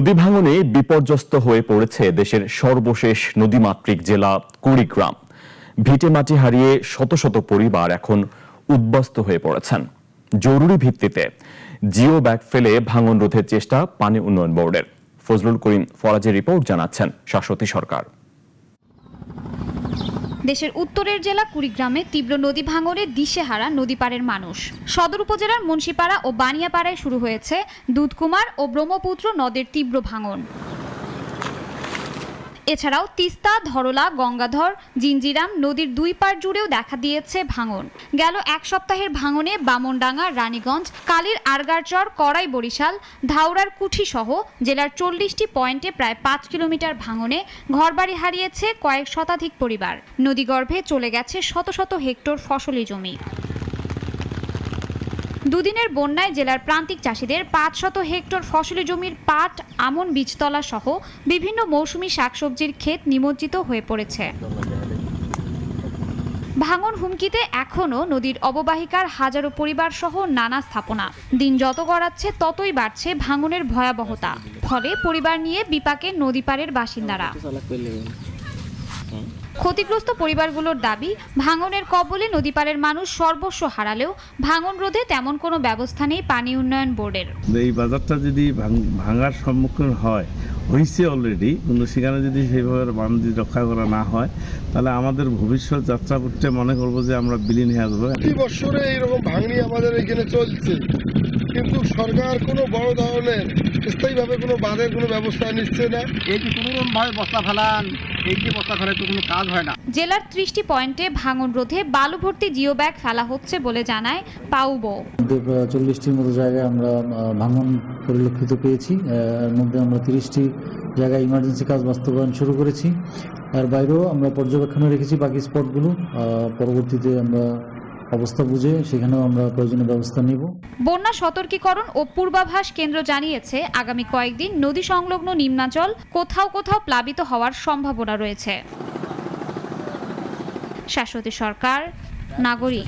নদী ভাঙনে বিপর্যস্ত হয়ে পড়েছে দেশের সর্বশেষ নদীমাতৃক জেলা কুড়িগ্রাম। ভিটে মাটি হারিয়ে শত শত পরিবার এখন উদ্বাস্তু হয়ে পড়েছেন। জরুরি ভিত্তিতে জিও ব্যাগ ফেলে ভাঙন রোধের চেষ্টা পানি উন্নয়ন বোর্ডের। ফজলুল করিম ফরাজের রিপোর্ট, জানাচ্ছেন শাশ্বতী সরকার। দেশের উত্তরের জেলা কুড়িগ্রামে তীব্র নদী ভাঙনে দিশেহারা নদীপাড়ের মানুষ। সদর উপজেলার মুন্সিপাড়া ও বানিয়াপাড়ায় শুরু হয়েছে দুধকুমার ও ব্রহ্মপুত্র নদের তীব্র ভাঙন। এছাড়াও তিস্তা, ধরলা, গঙ্গাধর, জিঞ্জিরাম নদীর দুই পাড় জুড়েও দেখা দিয়েছে ভাঙন। গেল এক সপ্তাহের ভাঙনে বামনডাঙ্গা, রানীগঞ্জ, কালীর আরগারচর, কড়াই, বরিশাল, ধাউরার কুঠি সহ জেলার 40টি পয়েন্টে প্রায় 5 কিলোমিটার ভাঙনে ঘরবাড়ি হারিয়েছে কয়েক শতাধিক পরিবার। নদীগর্ভে চলে গেছে শত শত হেক্টর ফসলি জমি। দুদিনের বন্যায় জেলার প্রান্তিক চাষিদের 500 হেক্টর ফসলি জমির পাট, আমন, বীজতলা সহ বিভিন্ন মৌসুমী শাকসবজির ক্ষেত নিমজ্জিত হয়ে পড়েছে। ভাঙন হুমকিতে এখনও নদীর অববাহিকার হাজারো পরিবার সহ নানা স্থাপনা। দিন যত গড়াচ্ছে ততই বাড়ছে ভাঙনের ভয়াবহতা। ফলে পরিবার নিয়ে বিপাকে নদীপাড়ের বাসিন্দারা। ক্ষতিগ্রস্ত পরিবারগুলোর দাবি, ভাঙনের কবলে নদীপাড়ের মানুষ সর্বস্ব হারালেও ভাঙন রোধে তেমন কোনো ব্যবস্থা নেই পানি উন্নয়ন বোর্ডের। এই বাজারটা যদি ভাঙার সম্মুখীন হয়েছে অলরেডি, কিন্তু সেখানে যদি সেইভাবে বাঁধ রক্ষা করা না হয়, তাহলে আমাদের ভবিষ্যৎ যাত্রা করতে মনে করবো যে আমরা বিলীন হয়ে আসবো। প্রতি বছরে এইরকম ভাঙনি আমাদের এখানে চলছে, কিন্তু সরকার কোনো বড় ধরনের স্থায়ীভাবে কোনো বাঁধের কোনো ব্যবস্থা নিচ্ছে না। এই যে কোনোরকম ভাবে বস্তা ফেলান, এই যে বস্তা ফেলে তো কোনো কাজ হয় না। জেলার 30টি পয়েন্টে ভাঙন রোধে বালু ভর্তি জিও ব্যাগ ফেলা হচ্ছে বলে জানায় পাউবো। 40টির মতো জায়গায় আমরা ভাঙন পরিলক্ষিত পেয়েছি। এর মধ্যে আমরা 30টি জায়গায় ইমার্জেন্সি কাজ বাস্তবায়ন শুরু করেছি। আর বাইরেও আমরা পর্যবেক্ষণে রেখেছি বাকি স্পটগুলো। পরবর্তীতে আমরা অবস্থা বুঝে সেখানেও আমরা প্রয়োজনীয় ব্যবস্থা নিব। বন্যা সতর্কীকরণ ও পূর্বাভাস কেন্দ্র জানিয়েছে, আগামী কয়েকদিন নদী সংলগ্ন নিম্নাঞ্চল কোথাও কোথাও প্লাবিত হওয়ার সম্ভাবনা রয়েছে। শাশ্বতী সরকার, নাগরিক।